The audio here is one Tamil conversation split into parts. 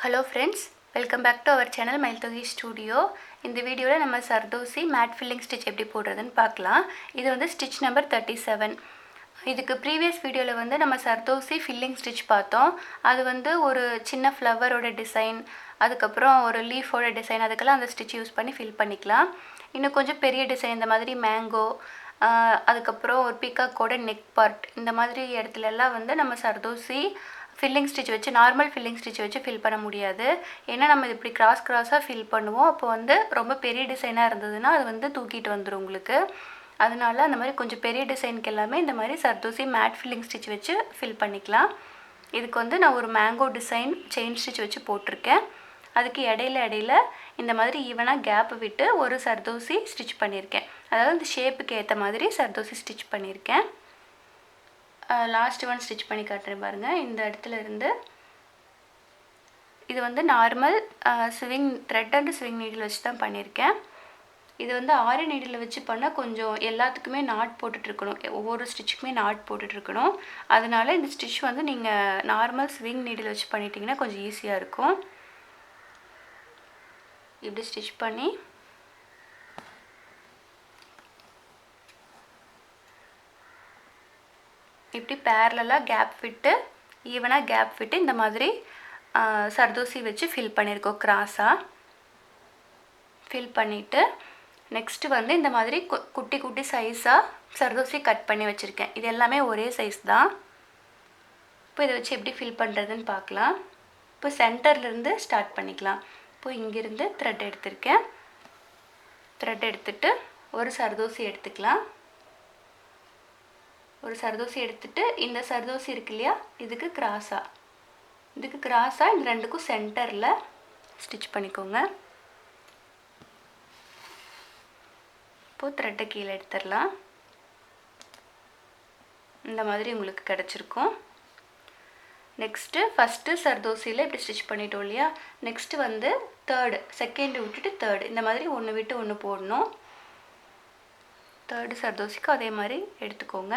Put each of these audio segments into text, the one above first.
Hello friends, welcome back to our channel Mailthogi Studio. இந்த வீடியோல நம்ம Zardosi MAT Filling Stitch எப்படி போடுறதுன்னு பார்க்கலாம். இது வந்து ஸ்டிட்ச் நம்பர் 37. இதுக்கு ப்ரீவியஸ் வீடியோல வந்து நம்ம Zardosi Filling Stitch பார்த்தோம். அது வந்து ஒரு சின்ன ஃப்ளவரோட டிசைன், அதுக்கப்புறம் ஒரு லீஃபோட டிசைன், அதுக்கெல்லாம் அந்த ஸ்டிட்ச் யூஸ் பண்ணி ஃபில் பண்ணிக்கலாம். இன்னும் கொஞ்சம் பெரிய டிசைன் இந்த மாதிரி மேங்கோ, அதுக்கப்புறம் ஒரு பீகாக்கோட நெக் பார்ட், இந்த மாதிரி இடத்துல எல்லாம் வந்து நம்ம Zardosi ஃபில்லிங் ஸ்டிச் வச்சு நார்மல் ஃபில்லிங் ஸ்டிச் வச்சு ஃபில் பண்ண முடியாது. ஏன்னா நம்ம இப்படி கிராஸாக ஃபில் பண்ணுவோம். அப்போ வந்து ரொம்ப பெரிய டிசைனாக இருந்ததுன்னா அது வந்து தூக்கிட்டு வந்துடும் உங்களுக்கு. அதனால அந்த மாதிரி கொஞ்சம் பெரிய டிசைனுக்கு எல்லாமே இந்த மாதிரி Zardosi மேட் ஃபில்லிங் ஸ்டிச் வச்சு ஃபில் பண்ணிக்கலாம். இதுக்கு வந்து நான் ஒரு மேங்கோ டிசைன் செயின் ஸ்டிச் வச்சு போட்டிருக்கேன். அதுக்கு இடையில இந்த மாதிரி ஈவனாக கேப் விட்டு ஒரு Zardosi ஸ்டிச் பண்ணியிருக்கேன். அதாவது இந்த ஷேப்புக்கு ஏற்ற மாதிரி Zardosi ஸ்டிச் பண்ணியிருக்கேன். லாஸ்ட் ஒன் ஸ்டிச் பண்ணி காட்டுறேன் பாருங்கள். இந்த இடத்துல இருந்து இது வந்து normal swing thread and swing needle வச்சு தான் பண்ணியிருக்கேன். இது வந்து ஆரி நீடில் வச்சு பண்ணால் கொஞ்சம் எல்லாத்துக்குமே நாட் போட்டுட்ருக்கணும், ஒவ்வொரு ஸ்டிச்சுக்குமே நாட் போட்டுட்ருக்கணும். அதனால இந்த ஸ்டிச் வந்து நீங்கள் நார்மல் ஸ்விங் நீடில் வச்சு பண்ணிட்டீங்கன்னா கொஞ்சம் ஈஸியாக இருக்கும். இப்படி ஸ்டிச் பண்ணி இப்படி பேரலாக கேப் விட்டு ஈவனாக கேப் விட்டு இந்த மாதிரி Zardosi வச்சு ஃபில் பண்ணியிருக்கோம். கிராஸாக ஃபில் பண்ணிவிட்டு நெக்ஸ்ட்டு வந்து இந்த மாதிரி குட்டி குட்டி சைஸாக Zardosi கட் பண்ணி வச்சுருக்கேன். இது எல்லாமே ஒரே சைஸ் தான். இப்போ இதை வச்சு எப்படி ஃபில் பண்ணுறதுன்னு பார்க்கலாம். இப்போ சென்டர்லேருந்து ஸ்டார்ட் பண்ணிக்கலாம். இப்போ இங்கேருந்து த்ரெட் எடுத்திருக்கேன். த்ரெட் எடுத்துகிட்டு ஒரு Zardosi எடுத்துக்கலாம். ஒரு Zardosi எடுத்துகிட்டு இந்த Zardosi இருக்கு இல்லையா, இதுக்கு கிராஸாக இந்த ரெண்டுக்கும் சென்டரில் ஸ்டிச் பண்ணிக்கோங்க. இப்போது த்ரெட்டை கீழே எடுத்துடலாம். இந்த மாதிரி உங்களுக்கு கிடச்சிருக்கும். நெக்ஸ்ட்டு ஃபஸ்ட்டு Zardosiயில் இப்படி ஸ்டிச் பண்ணிட்டோம் இல்லையா, நெக்ஸ்ட்டு வந்து செகண்டு விட்டுட்டு தேர்டு, இந்த மாதிரி ஒன்று விட்டு ஒன்று போடணும். தேர்டு Zardosiக்கு அதே மாதிரி எடுத்துக்கோங்க.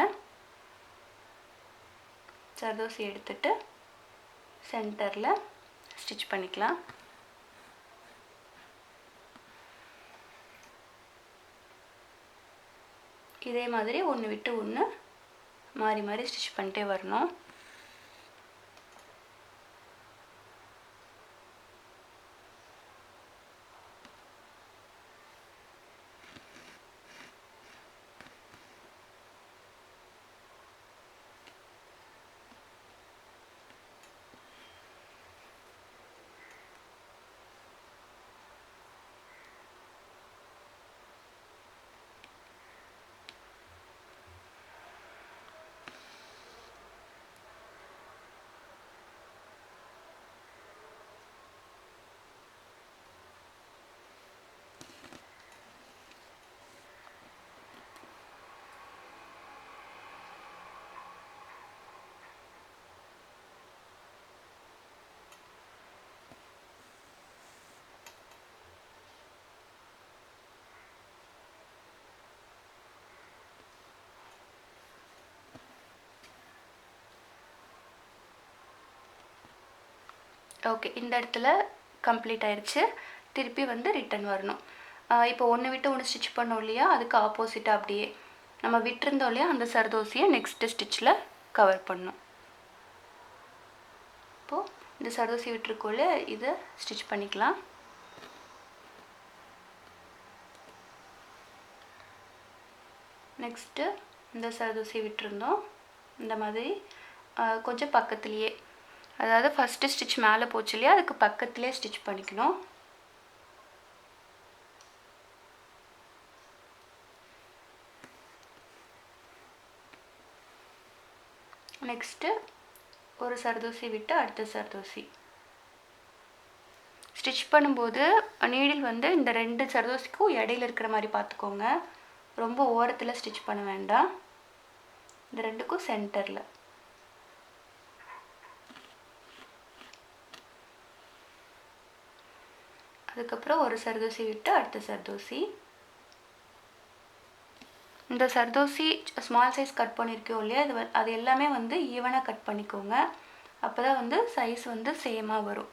Zardosi எடுத்துட்டு சென்டரில் ஸ்டிச் பண்ணிக்கலாம். இதே மாதிரி ஒன்று விட்டு ஒன்று மாறி மாறி ஸ்டிச் பண்ணிட்டே வரணும். ஓகே, இந்த இடத்துல கம்ப்ளீட் ஆயிடுச்சு. திருப்பி வந்து ரிட்டன் வரணும். இப்போ ஒன்று விட்டு ஒன்று ஸ்டிச் பண்ணோம் இல்லையா, அதுக்கு ஆப்போசிட்டாக அப்படியே நம்ம விட்டுருந்தோம் இல்லையா, அந்த Zardosi நெக்ஸ்ட்டு ஸ்டிச்சில் கவர் பண்ணணும். இப்போது இந்த Zardosi விட்டுருக்கோல்ல, இதை ஸ்டிச் பண்ணிக்கலாம். நெக்ஸ்ட்டு இந்த Zardosi விட்டுருந்தோம், இந்த மாதிரி கொஞ்சம் பக்கத்துலேயே, அதாவது ஃபஸ்ட்டு ஸ்டிச் மேலே போச்சு இல்லையா, அதுக்கு பக்கத்துலேயே ஸ்டிச் பண்ணிக்கணும். நெக்ஸ்ட்டு ஒரு Zardosi விட்டு அடுத்த Zardosi ஸ்டிச் பண்ணும்போது நீடில் வந்து இந்த ரெண்டு Zardosiக்கும் இடையில இருக்கிற மாதிரி பார்த்துக்கோங்க. ரொம்ப ஓரத்தில் ஸ்டிச் பண்ண வேண்டாம். இந்த ரெண்டுக்கும் சென்டரில். அதுக்கப்புறம் ஒரு Zardosi விட்டு அடுத்த Zardosi. இந்த Zardosi ஸ்மால் சைஸ் கட் பண்ணியிருக்கோம் இல்லையா, அது எல்லாமே வந்து ஈவனாக கட் பண்ணிக்கோங்க. அப்போ தான் வந்து சைஸ் வந்து சேமாக வரும்.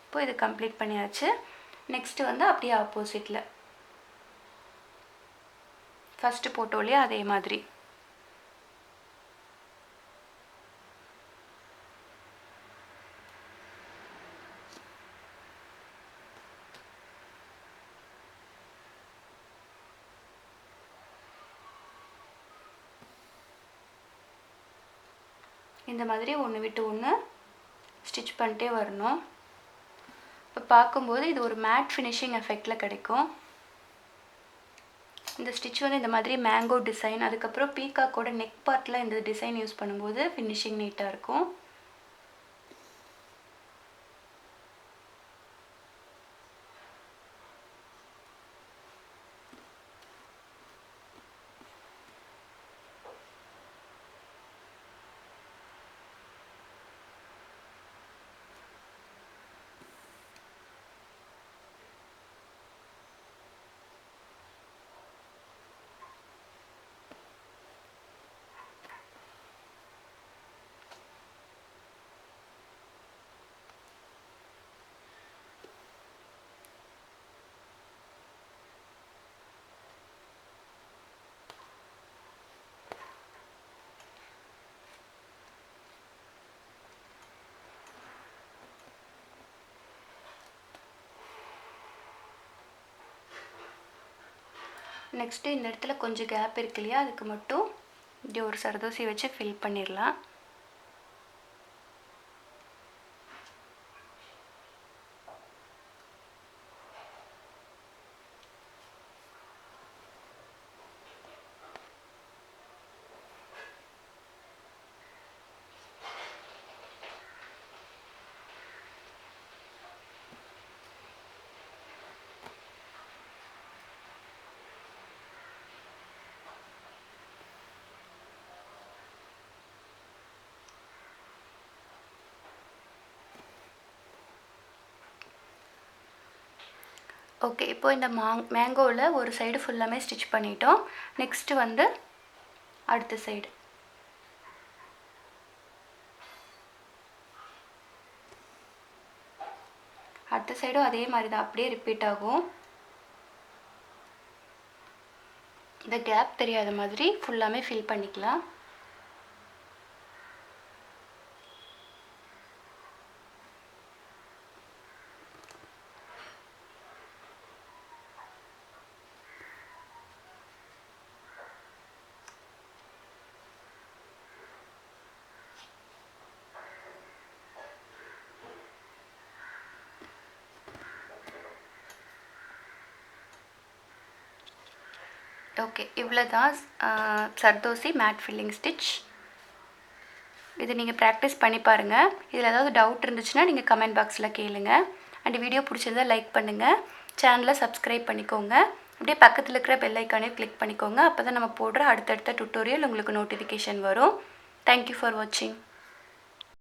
இப்போ இது கம்ப்ளீட் பண்ணியாச்சு. நெக்ஸ்ட் வந்து அப்படியே ஆப்போசிட்ல ஃபர்ஸ்ட் போட்டோலயே அதே மாதிரி இந்த மாதிரி ஒன்று விட்டு ஒன்று ஸ்டிச் பண்ணிட்டே வரணும். இப்போ பார்க்கும்போது இது ஒரு மேட் ஃபினிஷிங் எஃபெக்டில் கிடைக்கும். இந்த ஸ்டிச் வந்து இந்த மாதிரி மேங்கோ டிசைன், அதுக்கப்புறம் பீகாக்கோட நெக் பார்ட்டில் இந்த டிசைன் யூஸ் பண்ணும்போது ஃபினிஷிங் நீட்டாக இருக்கும். நெக்ஸ்ட்டு இந்த இடத்துல கொஞ்சம் கேப் இருக்கு இல்லையா, அதுக்கு மட்டும் இப்படி ஒரு சர்தோசி வச்சு ஃபில் பண்ணிடலாம். ஓகே, இப்போ இந்த மேங்கோவில் ஒரு சைடு ஃபுல்லாமே ஸ்டிச் பண்ணிட்டோம். நெக்ஸ்ட்டு வந்து அடுத்த சைடு அதே மாதிரி தான் அப்படியே ரிப்பீட் ஆகும். இந்த கேப் தெரியாத மாதிரி ஃபுல்லாமே ஃபில் பண்ணிக்கலாம். ஓகே, இவ்வளோ தான் சர்தோசி மேட் ஃபில்லிங் ஸ்டிச். இது நீங்கள் ப்ராக்டிஸ் பண்ணி பாருங்கள். இதில் ஏதாவது டவுட் இருந்துச்சுன்னா நீங்கள் கமெண்ட் பாக்ஸில் கேளுங்க. அண்ட் வீடியோ பிடிச்சிருந்தா லைக் பண்ணுங்கள், சேனலை சப்ஸ்கிரைப் பண்ணிக்கோங்க, அப்படியே பக்கத்தில் இருக்கிற பெல் ஐக்கானே கிளிக் பண்ணிக்கோங்க. அப்போ தான் நம்ம போடுற அடுத்தடுத்த டுட்டோரியல் உங்களுக்கு நோட்டிஃபிகேஷன் வரும். தேங்க்யூ ஃபார் வாட்சிங்.